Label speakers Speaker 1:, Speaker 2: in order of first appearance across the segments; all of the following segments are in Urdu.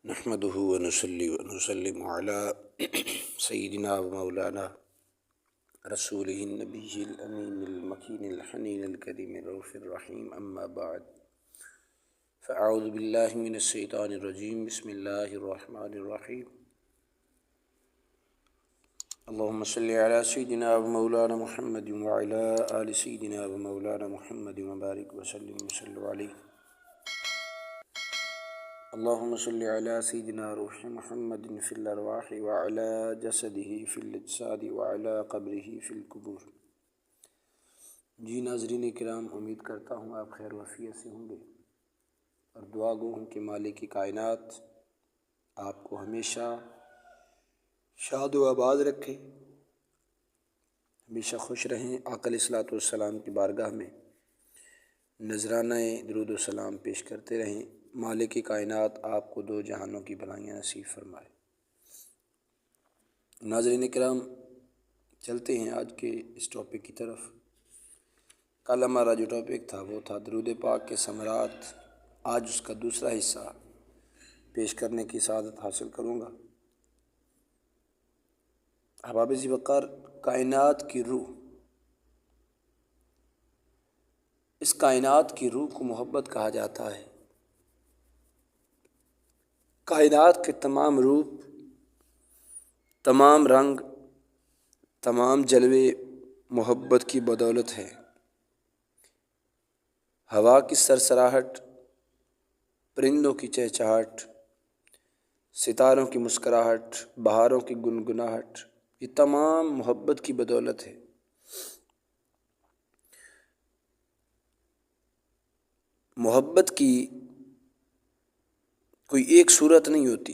Speaker 1: نحمده ونصلي ونسلم على سيدنا ومولانا رسوله النبي الأمين المكين الحنين الكريم الرؤوف الرحيم أما بعد فأعوذ بالله من الشيطان الرجيم بسم الله الرحمن الرحيم اللهم صل على سيدنا ومولانا محمد وعلى آل سيدنا ومولانا محمد وبارك وسلم وصلوا عليه اللهم صل على سيدنا روح محمد في الأرواح وعلى جسده في الأجساد وعلى قبره في القبور۔ جی ناظرین کرام، امید کرتا ہوں آپ خیر وفیت سے ہوں گے اور دعا گو ہوں کہ مالک کائنات آپ کو ہمیشہ شاد و آباد رکھے، ہمیشہ خوش رہیں۔ آقا علیہ الصلوۃ والسلام کی بارگاہ میں نذرانہ درود و سلام پیش کرتے رہیں۔ مالک کائنات آپ کو دو جہانوں کی بھلائیاں نصیب فرمائے۔ ناظرین کرام، چلتے ہیں آج کے اس ٹاپک کی طرف۔ کل ہمارا جو ٹاپک تھا وہ تھا درود پاک کے ثمرات۔ آج اس کا دوسرا حصہ پیش کرنے کی سعادت حاصل کروں گا۔ احباب ذی وقار، کائنات کی روح، اس کائنات کی روح کو محبت کہا جاتا ہے۔ کائنات کے تمام روپ، تمام رنگ، تمام جلوے محبت کی بدولت ہے۔ ہوا کی سرسراہٹ، پرندوں کی چہچہاہٹ، ستاروں کی مسکراہٹ، بہاروں کی گنگناہٹ، یہ تمام محبت کی بدولت ہے۔ محبت کی کوئی ایک صورت نہیں ہوتی،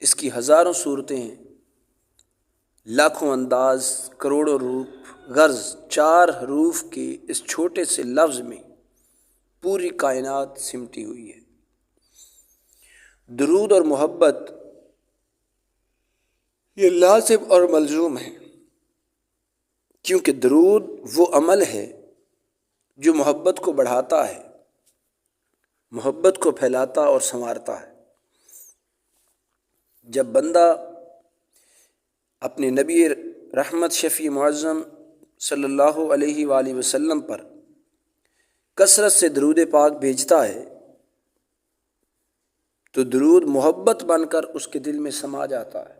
Speaker 1: اس کی ہزاروں صورتیں ہیں، لاکھوں انداز، کروڑوں روپ۔ غرض چار حروف کے اس چھوٹے سے لفظ میں پوری کائنات سمٹی ہوئی ہے۔ درود اور محبت یہ لازم اور ملزوم ہے، کیونکہ درود وہ عمل ہے جو محبت کو بڑھاتا ہے، محبت کو پھیلاتا اور سنوارتا ہے۔ جب بندہ اپنے نبی رحمت شفیع معظم صلی اللہ علیہ وآلہ وسلم پر کثرت سے درود پاک بھیجتا ہے تو درود محبت بن کر اس کے دل میں سما جاتا ہے،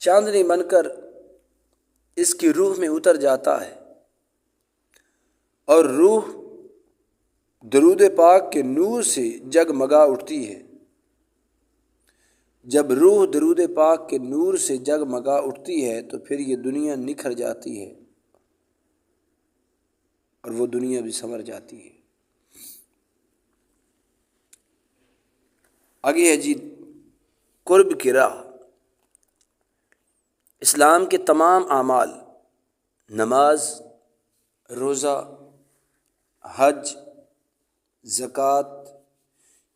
Speaker 1: چاندنی بن کر اس کی روح میں اتر جاتا ہے، اور روح درود پاک کے نور سے جگمگا اٹھتی ہے۔ جب روح درود پاک کے نور سے جگمگا اٹھتی ہے تو پھر یہ دنیا نکھر جاتی ہے اور وہ دنیا بھی سنور جاتی ہے۔ آگے ہے جی قرب کی راہ۔ اسلام کے تمام اعمال، نماز، روزہ، حج، زکوٰۃ،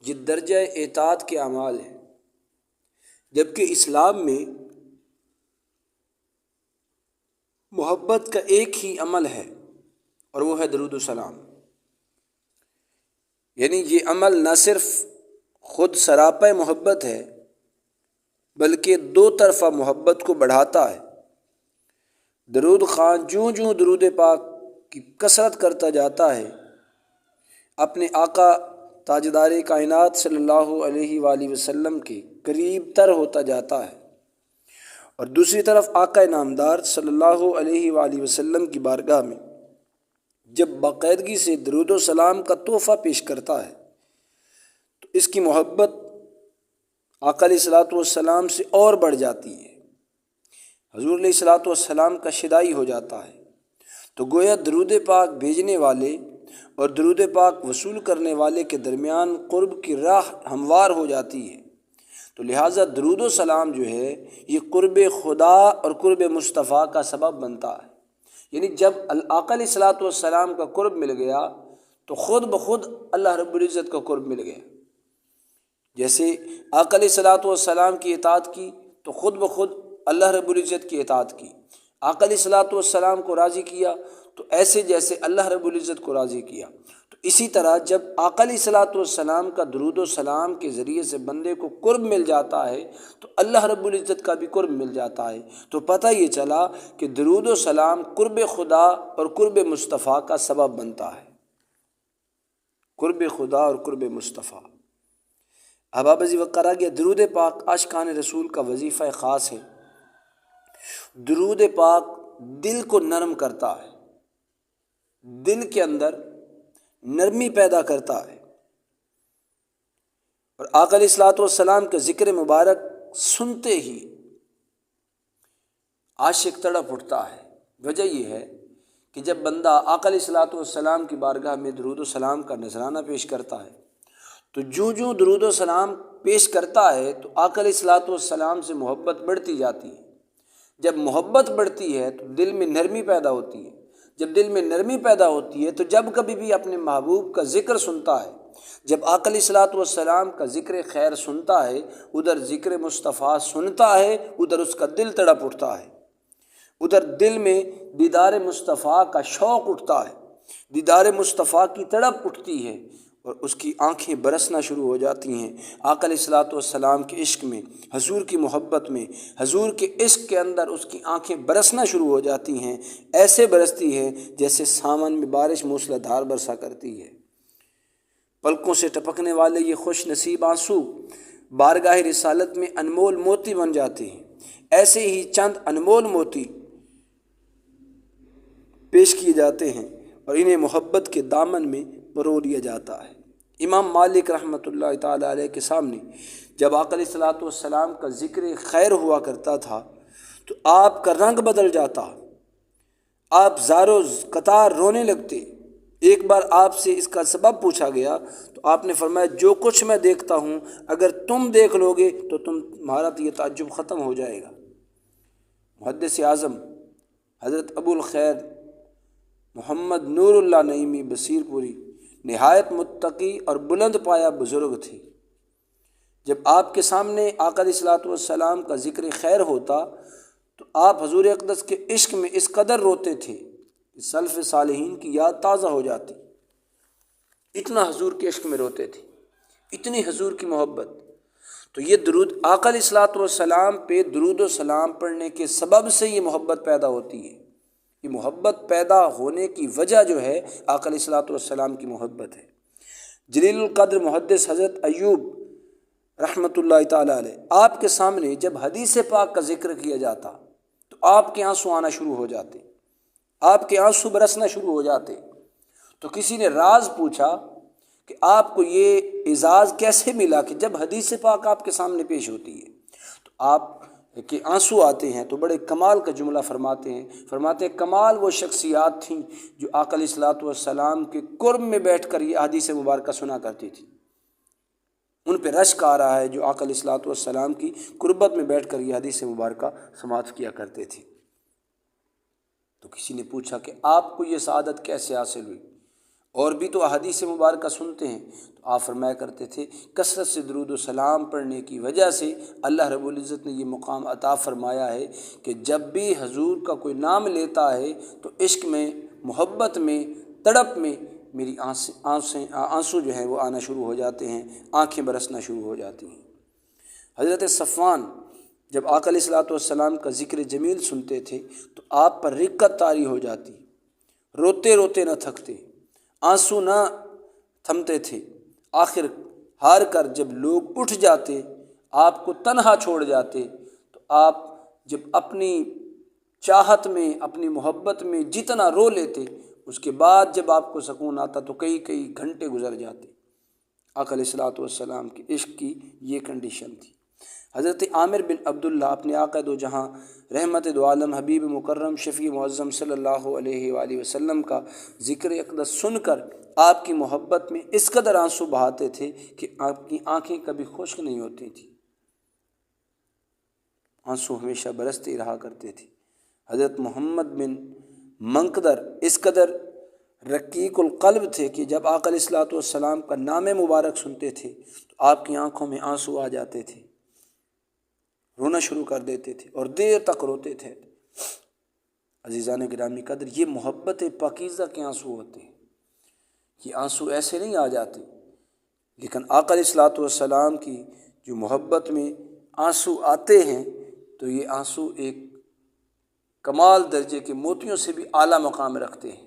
Speaker 1: یہ درجہ اطاعت کے اعمال ہیں، جبکہ اسلام میں محبت کا ایک ہی عمل ہے اور وہ ہے درود و سلام۔ یعنی یہ عمل نہ صرف خود سراپا محبت ہے بلکہ دو طرفہ محبت کو بڑھاتا ہے۔ درود خان جوں جوں درود پاک کی کثرت کرتا جاتا ہے، اپنے آقا تاجدار کائنات صلی اللہ علیہ وآلہ وسلم کے قریب تر ہوتا جاتا ہے، اور دوسری طرف آقا نامدار صلی اللہ علیہ وآلہ وسلم کی بارگاہ میں جب باقاعدگی سے درود و سلام کا تحفہ پیش کرتا ہے تو اس کی محبت آقا علیہ الصلوۃ والسلام سے اور بڑھ جاتی ہے، حضور علیہ الصلوۃ والسلام کا شدائی ہو جاتا ہے۔ تو گویا درود پاک بھیجنے والے اور درود پاک وصول کرنے والے کے درمیان قرب کی راہ ہموار ہو جاتی ہے۔ تو لہٰذا درود و سلام جو ہے یہ قرب خدا اور قرب مصطفیٰ کا سبب بنتا ہے۔ یعنی جب آقا علیہ الصلوۃ والسلام کا قرب مل گیا تو خود بخود اللہ رب العزت کا قرب مل گیا۔ جیسے آقا علیہ الصلوۃ والسلام کی اطاعت کی تو خود بخود اللہ رب العزت کی اطاعت کی، آقا علیہ الصلوۃ والسلام کو راضی کیا تو ایسے جیسے اللہ رب العزت کو راضی کیا۔ تو اسی طرح جب آقا علیہ الصلوۃ والسلام کا درود و سلام کے ذریعے سے بندے کو قرب مل جاتا ہے تو اللہ رب العزت کا بھی قرب مل جاتا ہے۔ تو پتہ یہ چلا کہ درود و سلام قرب خدا اور قرب مصطفیٰ کا سبب بنتا ہے، قرب خدا اور قرب مصطفیٰ۔ اب آپ وقت کرا گیا درود پاک عاشقان رسول کا وظیفہ خاص ہے۔ درود پاک دل کو نرم کرتا ہے، دل کے اندر نرمی پیدا کرتا ہے، اور آقا علیہ الصلوۃ والسلام کا ذکر مبارک سنتے ہی عاشق تڑپ اٹھتا ہے۔ وجہ یہ ہے کہ جب بندہ آقا علیہ الصلوۃ والسلام کی بارگاہ میں درود و سلام کا نذرانہ پیش کرتا ہے تو جوں درود و سلام پیش کرتا ہے تو آقا علیہ الصلوۃ والسلام سے محبت بڑھتی جاتی ہے۔ جب محبت بڑھتی ہے تو دل میں نرمی پیدا ہوتی ہے، جب دل میں نرمی پیدا ہوتی ہے تو جب کبھی بھی اپنے محبوب کا ذکر سنتا ہے، جب آقا علیہ الصلوۃ والسلام کا ذکر خیر سنتا ہے، ادھر ذکر مصطفیٰ سنتا ہے، ادھر اس کا دل تڑپ اٹھتا ہے، ادھر دل میں دیدار مصطفیٰ کا شوق اٹھتا ہے، دیدار مصطفیٰ کی تڑپ اٹھتی ہے اور اس کی آنکھیں برسنا شروع ہو جاتی ہیں۔ آقا علیہ الصلوۃ والسلام کے عشق میں، حضور کی محبت میں، حضور کے عشق کے اندر اس کی آنکھیں برسنا شروع ہو جاتی ہیں، ایسے برستی ہیں جیسے ساون میں بارش موسلا دھار برسا کرتی ہے۔ پلکوں سے ٹپکنے والے یہ خوش نصیب آنسو بارگاہ رسالت میں انمول موتی بن جاتے ہیں۔ ایسے ہی چند انمول موتی پیش کیے جاتے ہیں اور انہیں محبت کے دامن میں پرو لیا جاتا ہے۔ امام مالک رحمۃ اللہ تعالیٰ علیہ کے سامنے جب آقا علیہ الصلوۃ والسلام کا ذکر خیر ہوا کرتا تھا تو آپ کا رنگ بدل جاتا، آپ زارو قطار رونے لگتے۔ ایک بار آپ سے اس کا سبب پوچھا گیا تو آپ نے فرمایا جو کچھ میں دیکھتا ہوں اگر تم دیکھ لو گے تو تمہارا تو یہ تعجب ختم ہو جائے گا۔ محدث اعظم حضرت ابو الخیر محمد نور اللہ نعیمی بصیر پوری نہایت متقی اور بلند پایہ بزرگ تھے۔ جب آپ کے سامنے آقا علیہ الصلوۃ والسلام کا ذکر خیر ہوتا تو آپ حضور اقدس کے عشق میں اس قدر روتے تھے کہ سلف صالحین کی یاد تازہ ہو جاتی، اتنا حضور کے عشق میں روتے تھے، اتنی حضور کی محبت۔ تو یہ درود آقا علیہ الصلوۃ والسلام پہ درود و سلام پڑھنے کے سبب سے یہ محبت پیدا ہوتی ہے۔ یہ محبت پیدا ہونے کی وجہ جو ہے آقا علیہ الصلوۃ والسلام کی محبت ہے۔ جلیل القدر محدث حضرت ایوب رحمۃ اللہ تعالیٰ علیہ، آپ کے سامنے جب حدیث پاک کا ذکر کیا جاتا تو آپ کے آنسو آنا شروع ہو جاتے، آپ کے آنسو برسنا شروع ہو جاتے۔ تو کسی نے راز پوچھا کہ آپ کو یہ اعزاز کیسے ملا کہ جب حدیث پاک آپ کے سامنے پیش ہوتی ہے تو آپ کے آنسو آتے ہیں؟ تو بڑے کمال کا جملہ فرماتے ہیں کمال وہ شخصیات تھیں جو آقا علیہ الصلوۃ والسلام کے قرب میں بیٹھ کر یہ حدیث مبارکہ سنا کرتی تھی۔ ان پہ رشک آ رہا ہے جو آقا علیہ الصلوۃ والسلام کی قربت میں بیٹھ کر یہ حدیث مبارکہ سماعت کیا کرتے تھے۔ تو کسی نے پوچھا کہ آپ کو یہ سعادت کیسے حاصل ہوئی؟ اور بھی تو احادیث مبارکہ سنتے ہیں۔ تو آپ فرمایا کرتے تھے کثرت سے درود و سلام پڑھنے کی وجہ سے اللہ رب العزت نے یہ مقام عطا فرمایا ہے کہ جب بھی حضور کا کوئی نام لیتا ہے تو عشق میں، محبت میں، تڑپ میں میری آنسو جو ہیں وہ آنا شروع ہو جاتے ہیں، آنکھیں برسنا شروع ہو جاتی ہیں۔ حضرت صفوان جب آقا علیہ الصلوۃ والسلام کا ذکر جمیل سنتے تھے تو آپ پر رقت طاری ہو جاتی، روتے روتے نہ تھکتے، آنسو نہ تھمتے تھے۔ آخر ہار کر جب لوگ اٹھ جاتے، آپ کو تنہا چھوڑ جاتے، تو آپ جب اپنی چاہت میں، اپنی محبت میں جتنا رو لیتے، اس کے بعد جب آپ کو سکون آتا تو کئی گھنٹے گزر جاتے۔ آقا علیہ الصلوۃ والسلام کے عشق کی یہ کنڈیشن تھی۔ حضرت عامر بن عبداللہ اپنے آقا دو جہاں رحمت دو عالم حبیب مکرم شفیع معظم صلی اللہ علیہ وآلہ وسلم کا ذکر اقدس سن کر آپ کی محبت میں اس قدر آنسو بہاتے تھے کہ آپ کی آنکھیں کبھی خشک نہیں ہوتی تھیں، آنسو ہمیشہ برستے ہی رہا کرتے تھے۔ حضرت محمد بن منقدر اس قدر رقیق القلب تھے کہ جب آقا علیہ الصلوۃ والسلام کا نام مبارک سنتے تھے تو آپ کی آنکھوں میں آنسو آ جاتے تھے، رونا شروع کر دیتے تھے اور دیر تک روتے تھے۔ عزیزان گرامی قدر، یہ محبت پاکیزہ کے آنسو ہوتے ہیں، یہ آنسو ایسے نہیں آ جاتے، لیکن آقا علیہ الصلوۃ والسلام کی جو محبت میں آنسو آتے ہیں تو یہ آنسو ایک کمال درجے کے موتیوں سے بھی اعلیٰ مقام رکھتے ہیں۔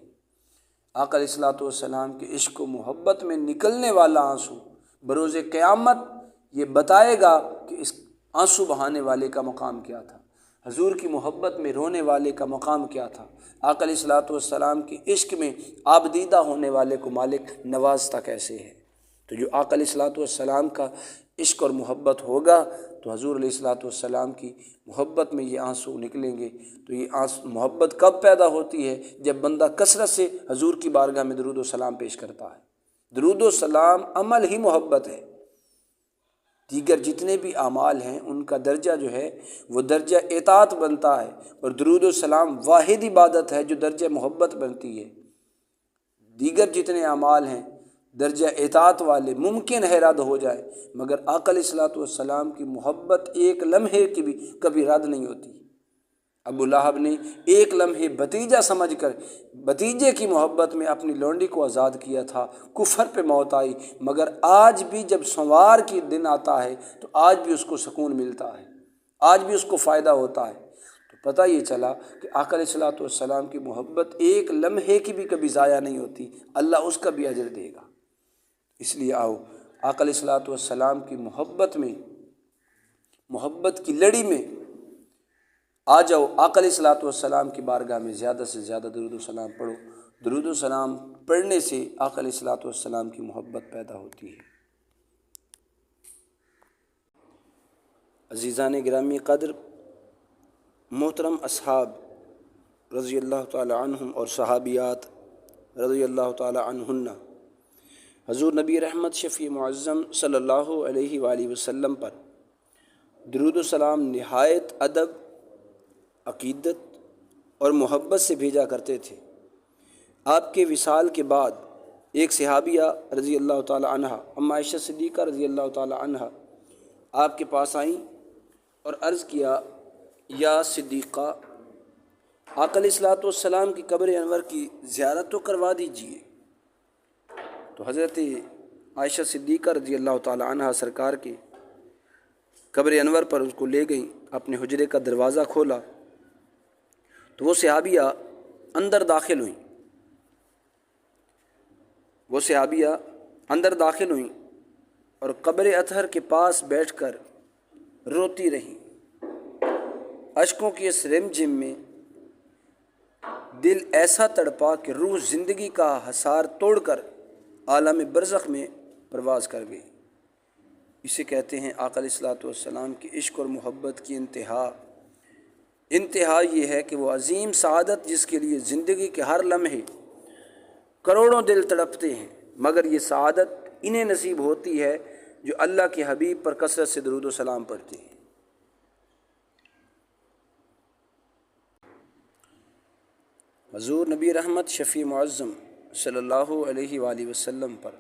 Speaker 1: آقا علیہ الصلوۃ والسلام کے عشق و محبت میں نکلنے والا آنسو بروز قیامت یہ بتائے گا کہ اس آنسو بہانے والے کا مقام کیا تھا، حضور کی محبت میں رونے والے کا مقام کیا تھا، آقا علیہ الصلوۃ والسلام کے عشق میں آبدیدہ ہونے والے کو مالک نوازتا کیسے ہے۔ تو جو آقا علیہ الصلوۃ والسلام کا عشق اور محبت ہوگا تو حضور علیہ الصلوۃ والسلام کی محبت میں یہ آنسو نکلیں گے۔ تو یہ محبت کب پیدا ہوتی ہے؟ جب بندہ کثرت سے حضور کی بارگاہ میں درود و سلام پیش کرتا ہے۔ درود و سلام عمل ہی محبت ہے، دیگر جتنے بھی اعمال ہیں ان کا درجہ جو ہے وہ درجہ اطاعت بنتا ہے، اور درود و سلام واحد عبادت ہے جو درجہ محبت بنتی ہے۔ دیگر جتنے اعمال ہیں درجہ اطاعت والے ممکن ہے رد ہو جائے، مگر آقا علیہ الصلوۃ والسلام کی محبت ایک لمحے کی بھی کبھی رد نہیں ہوتی۔ ابو لہب نے ایک لمحے بھتیجا سمجھ کر بھتیجے کی محبت میں اپنی لونڈی کو آزاد کیا تھا، کفر پہ موت آئی، مگر آج بھی جب سوار کی دن آتا ہے تو آج بھی اس کو سکون ملتا ہے، آج بھی اس کو فائدہ ہوتا ہے۔ تو پتہ یہ چلا کہ آقا علیہ الصلوۃ والسلام کی محبت ایک لمحے کی بھی کبھی ضائع نہیں ہوتی، اللہ اس کا بھی اجر دے گا۔ اس لیے آؤ آقا علیہ الصلوۃ والسلام کی محبت میں، محبت کی لڑی میں آ جاؤ، آقا علیہ الصلوۃ والسلام کی بارگاہ میں زیادہ سے زیادہ درود و سلام پڑھو۔ درود و سلام پڑھنے سے آقا علیہ الصلوۃ والسلام کی محبت پیدا ہوتی ہے۔ عزیزان گرامی قدر، محترم اصحاب رضی اللہ تعالی عنہم اور صحابیات رضی اللہ تعالی عنہن، حضور نبی رحمت شفیع معظم صلی اللہ علیہ وآلہ وسلم پر درود و سلام نہایت ادب، عقیدت اور محبت سے بھیجا کرتے تھے۔ آپ کے وصال کے بعد ایک صحابیہ رضی اللہ تعالی عنہ، ام عائشہ صدیقہ رضی اللہ تعالی عنہ آپ کے پاس آئیں اور عرض کیا، یا صدیقہ، آقا علیہ الصلوۃ والسلام کی قبر انور کی زیارت تو کروا دیجیے۔ تو حضرت عائشہ صدیقہ رضی اللہ تعالی عنہ سرکار کے قبر انور پر اس کو لے گئیں، اپنے حجرے کا دروازہ کھولا تو وہ صحابیہ اندر داخل ہوئیں، اور قبر اطہر کے پاس بیٹھ کر روتی رہیں۔ اشکوں کی اس رمجم میں دل ایسا تڑپا کہ روح زندگی کا حصار توڑ کر عالم برزخ میں پرواز کر گئی۔ اسے کہتے ہیں آقا علیہ الصلوۃ والسلام کی عشق اور محبت کی انتہا یہ ہے کہ وہ عظیم سعادت جس کے لیے زندگی کے ہر لمحے کروڑوں دل تڑپتے ہیں، مگر یہ سعادت انہیں نصیب ہوتی ہے جو اللہ کے حبیب پر کثرت سے درود و سلام پڑھتے ہیں۔ حضور نبی رحمت شفیع معظم صلی اللہ علیہ وآلہ وسلم پر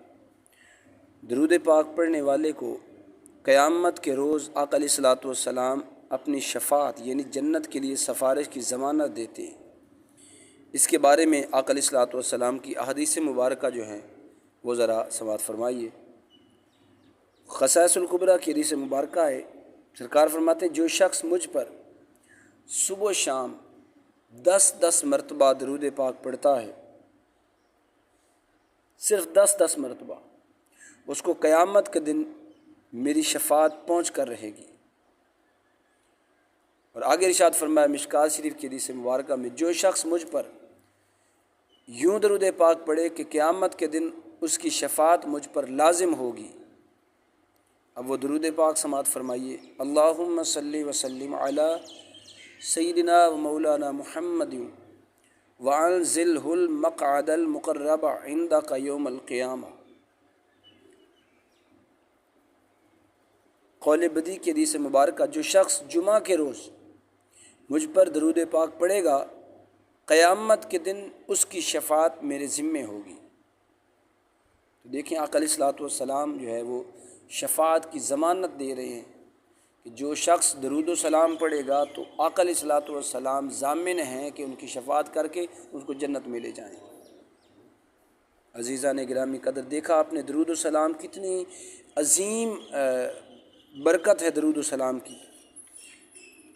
Speaker 1: درود پاک پڑھنے والے کو قیامت کے روز آقا علیہ الصلوۃ والسلام اپنی شفاعت یعنی جنت کے لیے سفارش کی ضمانت دیتے ہیں۔ اس کے بارے میں آقا علیہ الصلوۃ والسلام کی احادیث مبارکہ جو ہیں وہ ذرا سماعت فرمائیے۔ خصائص الکبریٰ کی حدیث مبارکہ ہے، سرکار فرماتے ہیں، جو شخص مجھ پر صبح و شام 10 مرتبہ درود پاک پڑھتا ہے، صرف 10 مرتبہ، اس کو قیامت کے دن میری شفاعت پہنچ کر رہے گی۔ اور آگے ارشاد فرمایا مشکوٰۃ شریف کی حدیث مبارکہ میں، جو شخص مجھ پر یوں درود پاک پڑھے کہ قیامت کے دن اس کی شفاعت مجھ پر لازم ہوگی۔ اب وہ درود پاک سماعت فرمائیے، اللہم صلی وسلم علی سیدنا و مولانا محمد وانزلہ المقعد المقرب عندک یوم القیامہ۔ قول بدی کی حدیث مبارکہ، جو شخص جمعہ کے روز مجھ پر درود پاک پڑھے گا، قیامت کے دن اس کی شفاعت میرے ذمے ہوگی۔ تو دیکھیں آقا علیہ الصلوۃ والسلام جو ہے وہ شفاعت کی ضمانت دے رہے ہیں کہ جو شخص درود و سلام پڑھے گا تو آقا علیہ الصلوۃ والسلام ضامن ہیں کہ ان کی شفاعت کر کے اس کو جنت میں لے جائیں۔ عزیزان گرامی قدر، دیکھا آپ نے درود و سلام کتنی عظیم برکت ہے درود و سلام کی۔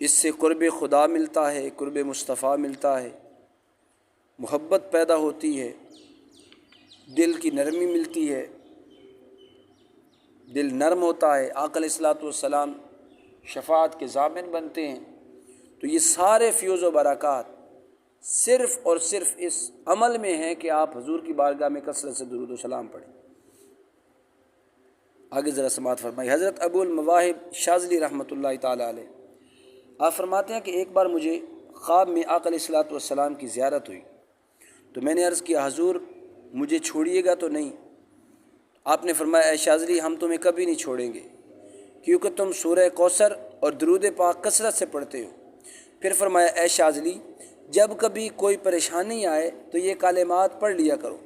Speaker 1: اس سے قرب خدا ملتا ہے، قرب مصطفیٰ ملتا ہے، محبت پیدا ہوتی ہے، دل کی نرمی ملتی ہے، دل نرم ہوتا ہے، آقا علیہ الصلوۃ والسلام شفاعت کے ضامن بنتے ہیں۔ تو یہ سارے فیوز و برکات صرف اور صرف اس عمل میں ہیں کہ آپ حضور کی بارگاہ میں کثرت سے درود و سلام پڑھیں۔ آگے ذرا سماعت فرمائی۔ حضرت ابو المواہب شاذلی رحمۃ اللہ تعالیٰ علیہ، آپ فرماتے ہیں کہ ایک بار مجھے خواب میں آقا علیہ الصلوۃ والسلام کی زیارت ہوئی، تو میں نے عرض کیا حضور مجھے چھوڑیے گا تو نہیں؟ آپ نے فرمایا اے شاذلی ہم تمہیں کبھی نہیں چھوڑیں گے، کیونکہ تم سورہ کوثر اور درود پاک کثرت سے پڑھتے ہو۔ پھر فرمایا اے شاذلی جب کبھی کوئی پریشانی آئے تو یہ کلمات پڑھ لیا کرو،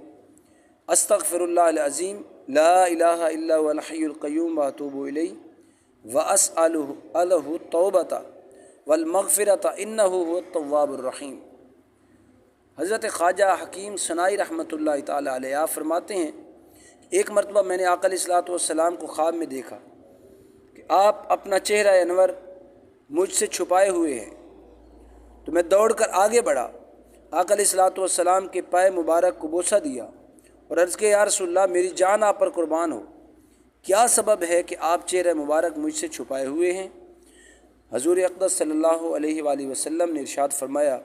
Speaker 1: استغفر اللہ العظیم لا الہ الا هو الحی القیوم واتوب الیہ واسألہ التوبۃ والمغفرۃ انہ هو التواب الرحیم۔ حضرت خواجہ حکیم سنائی رحمۃ اللہ تعالیٰ علیہ آپ فرماتے ہیں ایک مرتبہ میں نے آقا علیہ الصلوۃ والسلام کو خواب میں دیکھا کہ آپ اپنا چہرہ انور مجھ سے چھپائے ہوئے ہیں، تو میں دوڑ کر آگے بڑھا، آقا علیہ الصلوۃ والسلام کے پائے مبارک کو بوسہ دیا اور عرض کہ یا رسول اللہ میری جان آپ پر قربان ہو، کیا سبب ہے کہ آپ چہرہ مبارک مجھ سے چھپائے ہوئے ہیں؟ حضور اقدس صلی اللہ علیہ وآلہ وسلم نے ارشاد فرمایا،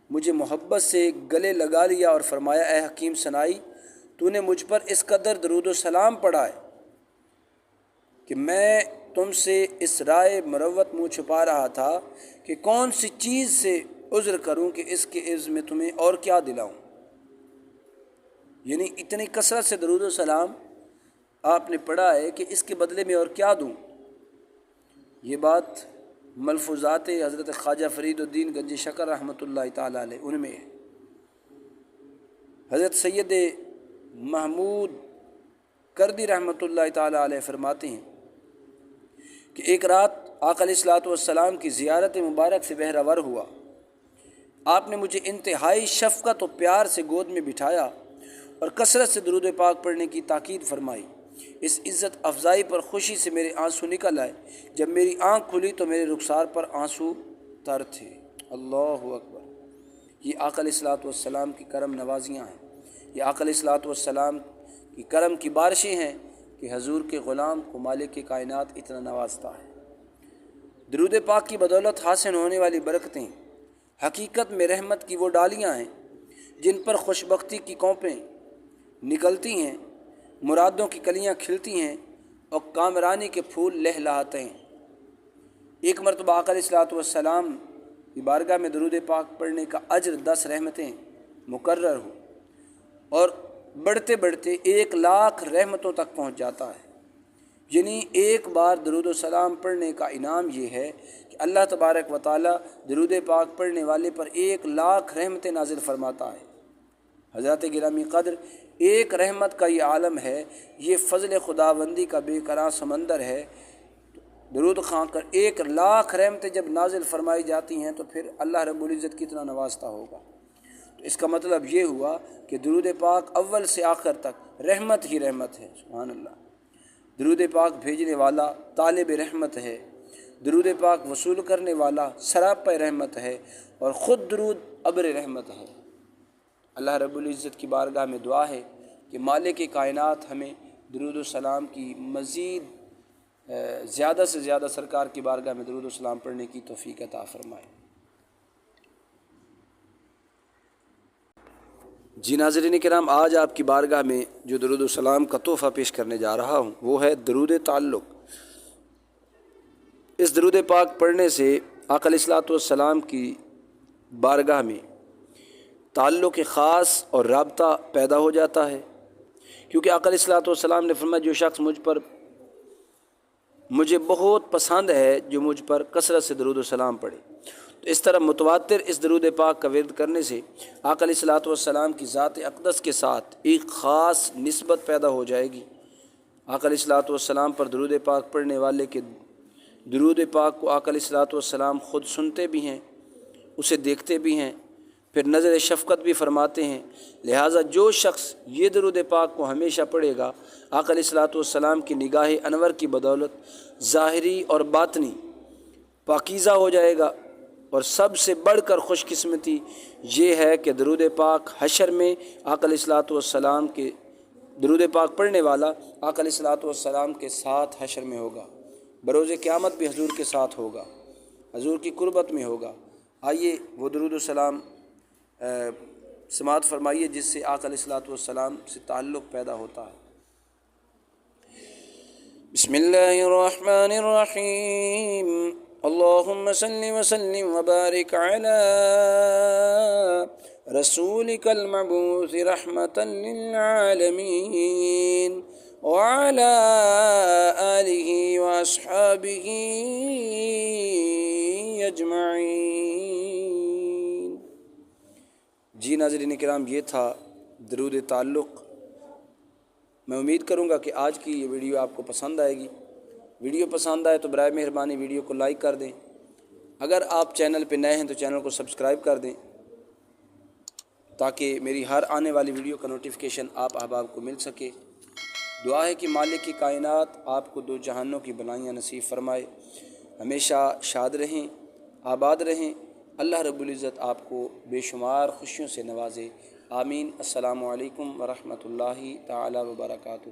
Speaker 1: مجھے محبت سے گلے لگا لیا اور فرمایا اے حکیم سنائی تو نے مجھ پر اس قدر درود و سلام پڑھا ہے کہ میں تم سے اس رائے مروت منہ چھپا رہا تھا کہ کون سی چیز سے عذر کروں کہ اس کے عوض میں تمہیں اور کیا دلاؤں۔ یعنی اتنی کثرت سے درود و سلام آپ نے پڑھا ہے کہ اس کے بدلے میں اور کیا دوں۔ یہ بات ملفوظات حضرت خواجہ فرید الدین گنج شکر رحمۃ اللہ تعالیٰ علیہ ان میں ہے۔ حضرت سید محمود کردی رحمۃ اللہ تعالیٰ علیہ فرماتے ہیں کہ ایک رات آقا علیہ الصلوۃ والسلام کی زیارت مبارک سے بہرور ہوا، آپ نے مجھے انتہائی شفقت و پیار سے گود میں بٹھایا اور کثرت سے درود پاک پڑھنے کی تاکید فرمائی۔ اس عزت افزائی پر خوشی سے میرے آنسو نکل آئے، جب میری آنکھ کھلی تو میرے رخسار پر آنسو تر تھے۔ اللہ اکبر! یہ آقا علیہ الصلوۃ والسلام کی کرم نوازیاں ہیں، یہ آقا علیہ الصلوۃ والسلام کی کرم کی بارشیں ہیں کہ حضور کے غلام کو مالک کائنات اتنا نوازتا ہے۔ درود پاک کی بدولت حاصل ہونے والی برکتیں حقیقت میں رحمت کی وہ ڈالیاں ہیں جن پر خوشبختی کی کونپیں نکلتی ہیں، مرادوں کی کلیاں کھلتی ہیں اور کامرانی کے پھول لہلاتے ہیں۔ ایک مرتبہ آقا علیہ الصلوۃ والسلام کی بارگاہ میں درود پاک پڑھنے کا اجر 10 رحمتیں مقرر ہو اور بڑھتے بڑھتے 1,00,000 رحمتوں تک پہنچ جاتا ہے۔ یعنی ایک بار درود و سلام پڑھنے کا انعام یہ ہے کہ اللہ تبارک و تعالیٰ درود پاک پڑھنے والے پر 1,00,000 رحمتیں نازل فرماتا ہے۔ حضرات گرامی قدر، ایک رحمت کا یہ عالم ہے، یہ فضل خداوندی کا بے کران سمندر ہے۔ درود خواں کر 1,00,000 رحمتیں جب نازل فرمائی جاتی ہیں تو پھر اللہ رب العزت کتنا نوازتا ہوگا۔ تو اس کا مطلب یہ ہوا کہ درود پاک اول سے آخر تک رحمت ہی رحمت ہے۔ سبحان اللہ! درود پاک بھیجنے والا طالب رحمت ہے، درود پاک وصول کرنے والا سراپا رحمت ہے، اور خود درود ابر رحمت ہے۔ اللہ رب العزت کی بارگاہ میں دعا ہے کہ مالک کائنات ہمیں درود و سلام کی مزید زیادہ سے زیادہ سرکار کی بارگاہ میں درود و سلام پڑھنے کی توفیق عطا فرمائے۔ جی ناظرین کرام، آج آپ کی بارگاہ میں جو درود و سلام کا تحفہ پیش کرنے جا رہا ہوں وہ ہے درود تعلق۔ اس درود پاک پڑھنے سے آقا علیہ الصلوۃ والسلام کی بارگاہ میں تعلق خاص اور رابطہ پیدا ہو جاتا ہے، کیونکہ آقا علیہ الصلوۃ والسلام نے فرمایا جو شخص مجھے بہت پسند ہے جو مجھ پر کثرت سے درود و سلام پڑھے۔ تو اس طرح متواتر اس درود پاک کا ورد کرنے سے آقا علیہ الصلوۃ والسلام کی ذات اقدس کے ساتھ ایک خاص نسبت پیدا ہو جائے گی۔ آقا علیہ الصلوۃ والسلام پر درود پاک پڑھنے والے کے درود پاک کو آقا علیہ الصلوۃ والسلام خود سنتے بھی ہیں، اسے دیکھتے بھی ہیں، پھر نظر شفقت بھی فرماتے ہیں، لہٰذا جو شخص یہ درود پاک کو ہمیشہ پڑھے گا، آقا علیہ الصلوۃ والسلام کی نگاہ انور کی بدولت ظاہری اور باطنی پاکیزہ ہو جائے گا۔ اور سب سے بڑھ کر خوش قسمتی یہ ہے کہ درود پاک حشر میں آقا علیہ الصلوۃ والسلام کے درود پاک پڑھنے والا آقا علیہ الصلوۃ والسلام کے ساتھ حشر میں ہوگا، بروز قیامت بھی حضور کے ساتھ ہوگا، حضور کی قربت میں ہوگا۔ آئیے وہ درود السلام سماعت فرمائیے جس سے آقا علیہ الصلوۃ والسلام سے تعلق پیدا ہوتا ہے۔ بسم اللہ الرحمن الرحیم، اللہم صلی وسلم وبارک علی رسولک المبعوث رحمتا للعالمین وعلی آلہ واصحابہ اجمعین۔ جی ناظرین کرام، یہ تھا درود تعلق۔ میں امید کروں گا کہ آج کی یہ ویڈیو آپ کو پسند آئے گی۔ ویڈیو پسند آئے تو برائے مہربانی ویڈیو کو لائک کر دیں، اگر آپ چینل پہ نئے ہیں تو چینل کو سبسکرائب کر دیں تاکہ میری ہر آنے والی ویڈیو کا نوٹیفیکیشن آپ احباب کو مل سکے۔ دعا ہے کہ مالک کی کائنات آپ کو دو جہانوں کی بلائیاں نصیب فرمائے، ہمیشہ شاد رہیں، آباد رہیں، اللہ رب العزت آپ کو بے شمار خوشیوں سے نوازے، آمین۔ السلام علیکم ورحمۃ اللہ تعالی وبرکاتہ۔